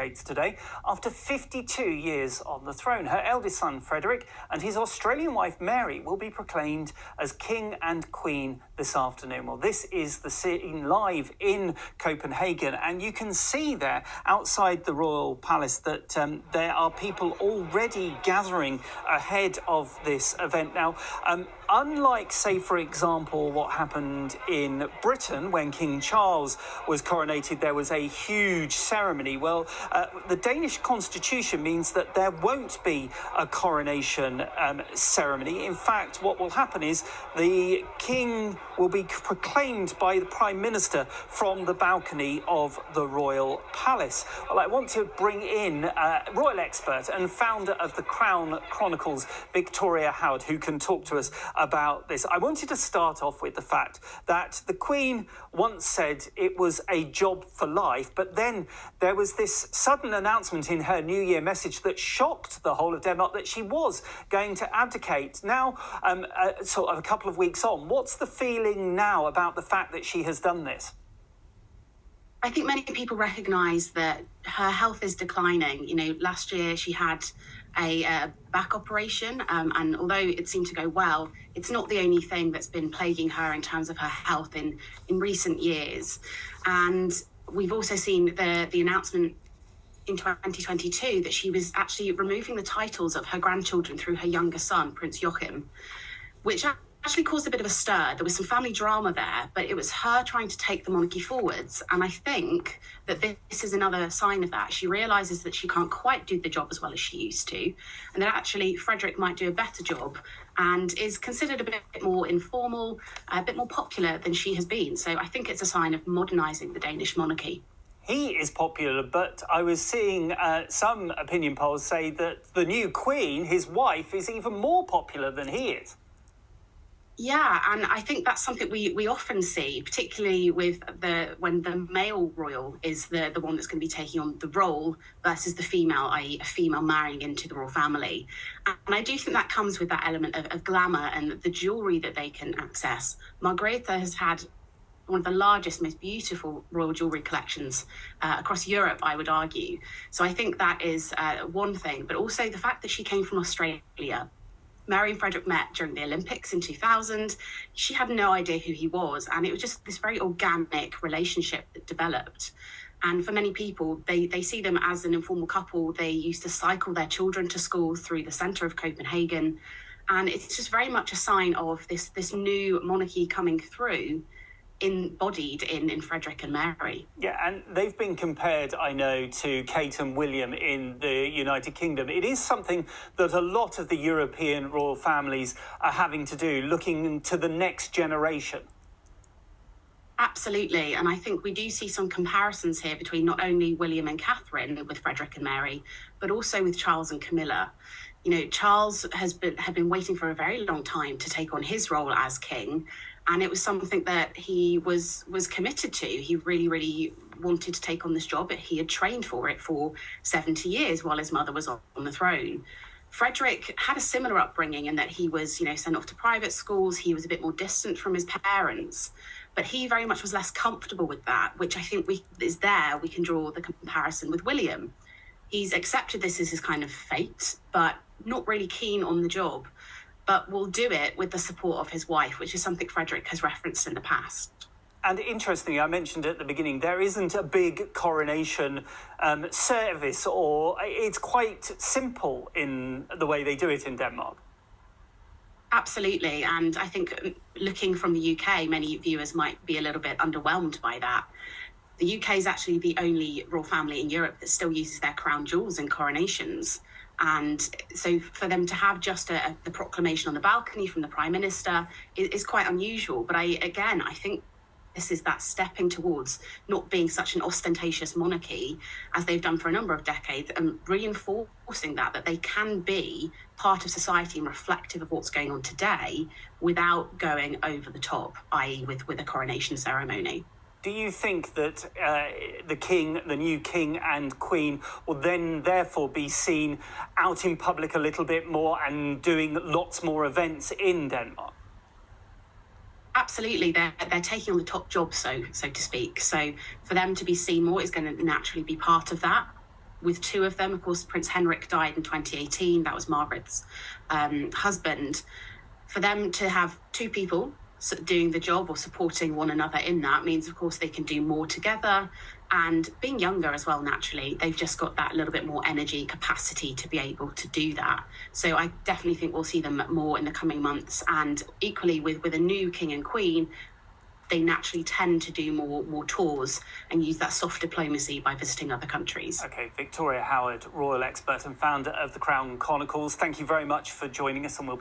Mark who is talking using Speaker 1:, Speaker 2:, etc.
Speaker 1: abdicates today after 52 years on the throne. Her eldest son, Frederick, and his Australian wife, Mary, will be proclaimed as King and Queen this afternoon. Well, this is the scene live in Copenhagen, and you can see there outside the Royal Palace that there are people already gathering ahead of this event. Now, unlike, say, for example, what happened in Britain when King Charles was coronated, there was a huge ceremony. Well, the Danish constitution means that there won't be a coronation ceremony. In fact, what will happen is the king will be proclaimed by the Prime Minister from the balcony of the Royal Palace. Well, I want to bring in royal expert and founder of the Crown Chronicles, Victoria Howard, who can talk to us about this. I wanted to start off with the fact that the Queen once said it was a job for life, but then there was this sudden announcement in her New Year message that shocked the whole of Denmark that she was going to abdicate. Now, sort of a couple of weeks on, what's the feeling now about the fact that she has done this?
Speaker 2: I think many people recognise that her health is declining. You know, last year she had a back operation, and although it seemed to go well, it's not the only thing that's been plaguing her in terms of her health in recent years. And we've also seen the announcement in 2022 that she was actually removing the titles of her grandchildren through her younger son, Prince Joachim, which actually caused a bit of a stir. There was some family drama there, but it was her trying to take the monarchy forwards. And I think that this is another sign of that. She realises that she can't quite do the job as well as she used to, and that actually Frederick might do a better job and is considered a bit more informal, a bit more popular than she has been. So I think it's a sign of modernising the Danish monarchy.
Speaker 1: He is popular, but I was seeing some opinion polls say that the new Queen, his wife, is even more popular than he is.
Speaker 2: Yeah, and I think that's something we often see, particularly with when the male royal is the one that's going to be taking on the role versus the female, i.e. a female marrying into the royal family. And I do think that comes with that element of glamour and the jewellery that they can access. Margrethe has had one of the largest, most beautiful royal jewellery collections across Europe, I would argue. So I think that is one thing, but also the fact that she came from Australia. Mary and Frederick met during the Olympics in 2000. She had no idea who he was, and it was just this very organic relationship that developed. And for many people, they see them as an informal couple. They used to cycle their children to school through the centre of Copenhagen. And it's just very much a sign of this new monarchy coming through, embodied in Frederick and Mary.
Speaker 1: Yeah, and they've been compared, I know, to Kate and William in the United Kingdom. It is something that a lot of the European royal families are having to do, looking to the next generation.
Speaker 2: Absolutely, and I think we do see some comparisons here between not only William and Catherine with Frederick and Mary, but also with Charles and Camilla. You know, Charles had been waiting for a very long time to take on his role as king, and it was something that he was committed to. He really, really wanted to take on this job. He had trained for it for 70 years while his mother was on the throne. Frederick had a similar upbringing in that he was, sent off to private schools. He was a bit more distant from his parents, but he very much was less comfortable with that, which I think we can draw the comparison with William. He's accepted this as his kind of fate, but not really keen on the job, but will do it with the support of his wife, which is something Frederick has referenced in the past.
Speaker 1: And interestingly, I mentioned at the beginning, there isn't a big coronation service, or it's quite simple in the way they do it in Denmark.
Speaker 2: Absolutely. And I think looking from the UK, many viewers might be a little bit underwhelmed by that. The UK is actually the only royal family in Europe that still uses their crown jewels in coronations. And so for them to have just the proclamation on the balcony from the Prime Minister is quite unusual. But I think this is that stepping towards not being such an ostentatious monarchy as they've done for a number of decades, and reinforcing that they can be part of society and reflective of what's going on today without going over the top, i.e. with a coronation ceremony.
Speaker 1: Do you think that the new king and queen will then therefore be seen out in public a little bit more and doing lots more events in Denmark?
Speaker 2: Absolutely, they're taking on the top job, so to speak. So for them to be seen more is going to naturally be part of that. with two of them. Of course, Prince Henrik died in 2018. That was Margaret's husband. For them to have two people doing the job or supporting one another in that means, of course, they can do more together. And being younger as well, naturally, they've just got that little bit more energy capacity to be able to do that. So I definitely think we'll see them more in the coming months. And equally with a new king and queen, they naturally tend to do more tours and use that soft diplomacy by visiting other countries.
Speaker 1: Okay, Victoria Howard, royal expert and founder of the Crown Chronicles, thank you very much for joining us, and we'll